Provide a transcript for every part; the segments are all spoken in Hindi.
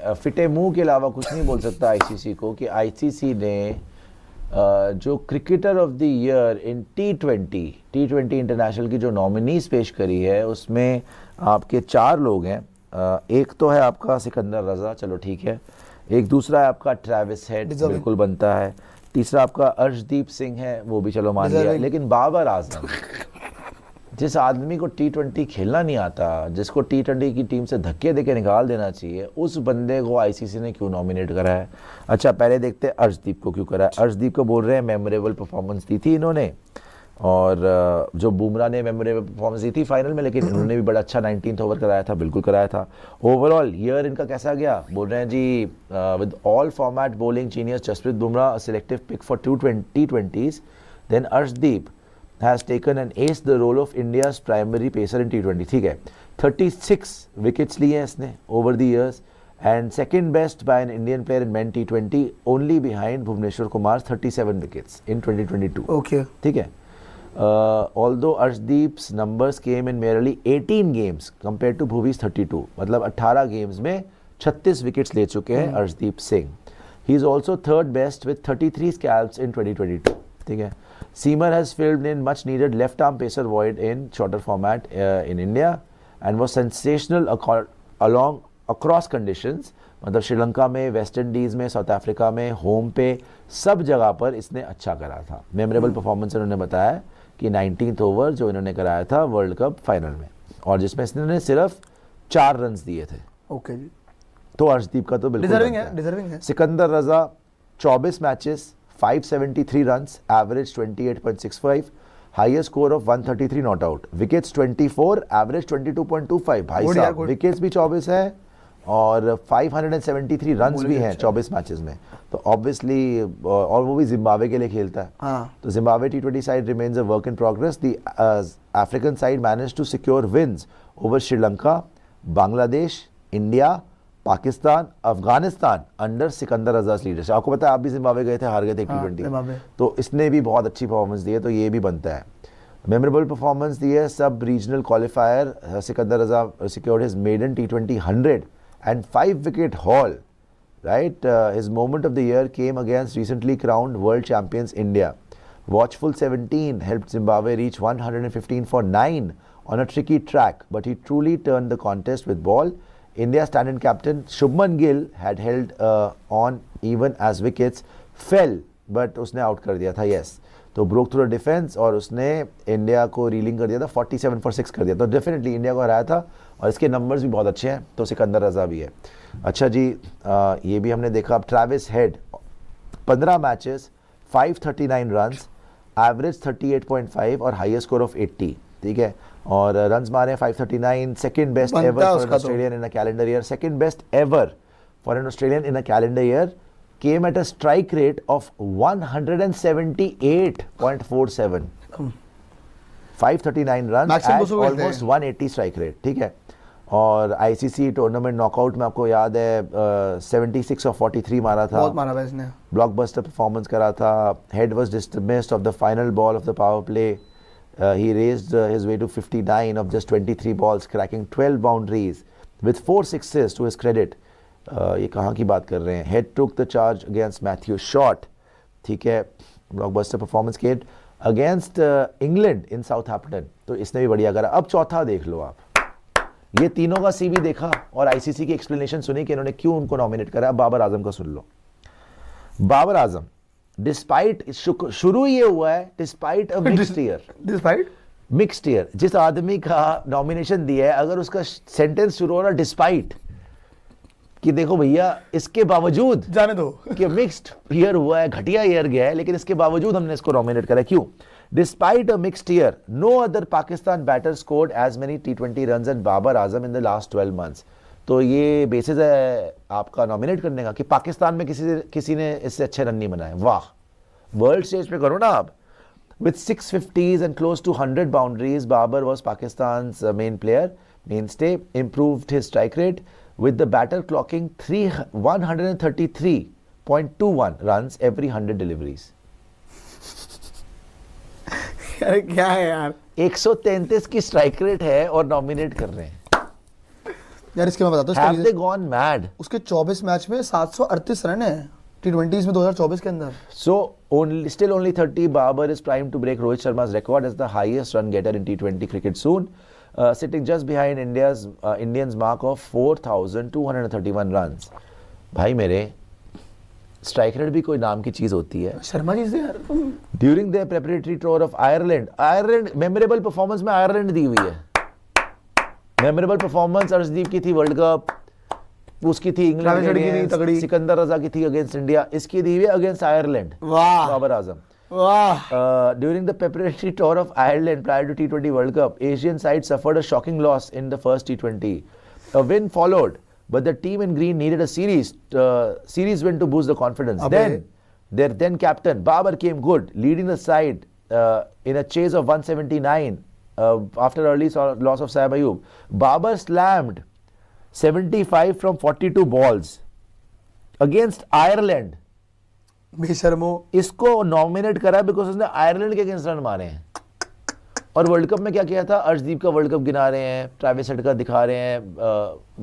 मैं फिटे मुंह के अलावा कुछ नहीं बोल सकता आईसीसी को कि आईसीसी ने जो cricketer of the year in T20 international की जो नॉमिनीज पेश करी है उसमें आपके 4 लोग हैं। एक तो है आपका सिकंदर रजा, चलो ठीक है। एक दूसरा है आपका ट्रेविस हेड, बिल्कुल बनता है। तीसरा आपका अर्शदीप सिंह है, वो भी चलो मान लिया। लेकिन बाबर आजम, जिस आदमी को टी20 खेलना नहीं आता, जिसको टी20 की टीम से धक्के देके निकाल देना चाहिए, उस बंदे को आईसीसी ने क्यों नॉमिनेट करा है? अच्छा पहले देखते हैं अर्शदीप को क्यों करा है। अर्शदीप को बोल रहे हैं मेमोरेबल परफॉर्मेंस दी थी इन्होंने, और जो बुमराह ने मेमोरेबल परफॉर्मेंस दी थी फाइनल में, लेकिन इन्होंने भी बड़ा अच्छा 19th ओवर कराया था, बिल्कुल कराया था। ओवरऑल ईयर इनका कैसा गया? बोल रहे हैं जी with all format bowling genius Jasprit Bumrah selective pick for T20s, then Arshdeep has taken and aced the role of India's primary pacer in T20. ठीक है, 36 wickets लिए हैं इसने over the years and second best by an Indian player in men T20, only behind Bhuvneshwar Kumar's 37 wickets in 2022. Okay. ठीक है. Although Arshdeep's numbers came in merely 18 games compared to Bhuvi's 32, मतलब 18 games में 36 wickets ले चुके हैं Arshdeep Singh. He is also third best with 33 scalps in 2022. ठीक है. Seamer has filled in much needed left arm pacer void in shorter format in India and was sensational along across conditions. मतलब श्रीलंका में, वेस्ट इंडीज़ में, साउथ अफ्रीका में, होम पे, सब जगह पर इसने अच्छा करा था। मेमोरेबल परफॉर्मेंस इन्होंने बताया कि 19th ओवर जो इन्होंने कराया था वर्ल्ड कप फाइनल में, और जिसमें इसने सिर्फ 4 रन दिए थे। ओके जी। तो अर्शदीप का तो बिल्कुल डिजर्विंग है। सिकंदर रजा 24 matches, 573 runs, average 28.65, highest score of 133 not out, wickets 24, average 22.25। भाई साहब विकेट्स भी 24 है और 573 रन्स भी हैं 24 मैचेस में। तो ऑब्वियसली, और वो भी जिम्बाब्वे के लिए खेलता है। तो Zimbabwe T20 side remains a work in progress. The African side managed to secure wins over Sri Lanka, Bangladesh, India, Pakistan, Afghanistan under Sikandar Raza's leadership. आपको पता है आप भी जिम्बाब्वे गए थे, हार गए थे T20, तो इसने भी बहुत अच्छी परफॉर्मेंस दी है, तो ये भी बनता है। मेमोरेबल परफॉर्मेंस दी है सब regional qualifier. Sikandar Raza secured his maiden T20 100 and 5 wicket haul, right? His moment of the year came against recently crowned world champions India. Watchful 17 helped Zimbabwe reach 115 for 9 on a tricky track, but he truly turned the contest with ball. India stand-in captain Shubman Gill had held on even as wickets fell, but उसने आउट कर दिया था। yes, तो broke through the defense और उसने इंडिया को रीलिंग कर दिया था, 47 for 6 कर दिया। तो डेफिनेटली इंडिया को हराया था और इसके नंबर्स भी बहुत अच्छे हैं। तो सिकंदर रजा भी है। अच्छा जी, ये भी हमने देखा। अब Travis head 15 matches, 539 runs, average 38.5 और हाईएस्ट स्कोर ऑफ 80। ठीक है, और रन्स मारे 539, second best ever for an Australian in a calendar year. Second best ever for an Australian in a calendar year came at a strike rate of 178.47, 539 runs at almost 180 strike rate। ठीक है, और आईसीसी टूर्नामेंट नॉकआउट में आपको याद है 76 और 43 मारा था, बहुत मारा इसने, ब्लॉकबस्टर परफॉर्मेंस करा था। Head was dismissed of the final ball of the power play. He raised his way to 59 of just 23 balls, cracking 12 boundaries with 4 sixes to his credit. ये कहाँ की बात कर रहे हैं? Head took the charge against Matthew Short, ठीक है, blockbuster performance kid against England in Southampton। तो इसने भी बढ़िया करा। अब चौथा देख लो आप, ये तीनों का सीवी देखा और आईसीसी की एक्सप्लेनेशन सुनी कि इन्होंने क्यों उनको नॉमिनेट करा। बाबर आजम का सुन लो। बाबर आजम डिस्पाइट, शुरू ये हुआ है despite a mixed year, despite mixed year. जिस आदमी का नॉमिनेशन दिया है, अगर उसका सेंटेंस शुरू हो रहा डिस्पाइट, कि देखो भैया इसके बावजूद, जाने दो कि मिक्स्ड ईयर हुआ है, घटिया ईयर गया है, लेकिन इसके बावजूद हमने इसको नॉमिनेट करा। क्यों? Despite a mixed year, no other Pakistan batter scored as many T20 runs and Babar Azam in the last 12 months। तो ये बेसिस है आपका नॉमिनेट करने का कि पाकिस्तान में किसी ने इससे अच्छे रन नहीं बनाए। वाह, वर्ल्ड स्टेज पे करो ना आप। With 650s and close to 100 boundaries, Babar was Pakistan's main player, mainstay, improved his strike rate, with the batter clocking 133.21 runs every 100 deliveries. अरे क्या है यार, 133 की स्ट्राइक रेट है और नॉमिनेट कर रहे हैं। यार इसके मैं बताता हूँ Have इसका they gone mad? उसके 24 मैच में 738 रन है T20s में 2024 के अंदर. So still only 30. Babar is primed to break Rohit Sharma's record as the highest run getter in T20 cricket soon, sitting just behind Indians mark of 4,231 runs. भाई मेरे स्ट्राइक रेट भी कोई नाम की चीज होती है. शर्मा जी से यार during the preparatory tour of Ireland memorable performance में आयरलैंड दी हुई है. मेमोरेबल परफॉर्मेंस अर्शदीप की थी वर्ल्ड कप, उसकी थी इंग्लैंड की अगेंस्ट, तगड़ी. सिकंदर रजा की थी अगेंस्ट इंडिया, इसकी दी हुई अगेंस्ट आयरलैंड. वाह बाबर आजम. वाह. During the preparatory tour of Ireland prior to T20 World Cup, Asian side suffered a shocking loss in the first T20. A win followed, but the team in green needed a series win to boost the confidence. Then, their then captain Babar came good, leading the side in a chase of 179 after early loss of Saib Ayub. Babar slammed 75 from 42 balls against Ireland. बेशर्मो. इसको नॉमिनेट करा बिकॉज उसने आयरलैंड के अगेंस्ट रन मारे हैं. और वर्ल्ड कप में क्या किया था, अर्शदीप का वर्ल्ड कप गिना रहे हैं, ट्रेविस हेड का दिखा रहे हैं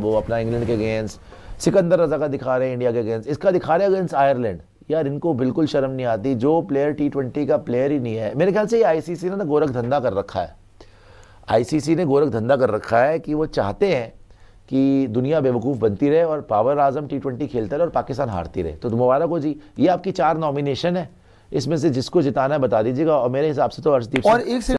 वो अपना इंग्लैंड के अगेंस्ट, सिकंदर रजा का दिखा रहे हैं इंडिया के अगेंस्ट, इसका दिखा रहे हैं अगेंस्ट आयरलैंड. यार इनको बिल्कुल शर्म नहीं आती. जो प्लेयर T20 का प्लेयर ही नहीं है, मेरे ख्याल से ये आईसीसी ने ना गोरख धंधा कर रखा है. आईसीसी ने गोरख धंधा कर रखा है कि वो चाहते हैं कि दुनिया बेवकूफ़ बनती रहे और बाबर आजम T20 खेलता रहे और पाकिस्तान हारती रहे. तो मुबारक हो जी, ये आपकी 4 नॉमिनेशन है, इसमें से जिसको जिताना है बता दीजिएगा. और मेरे हिसाब से तो अर्शदीप और एक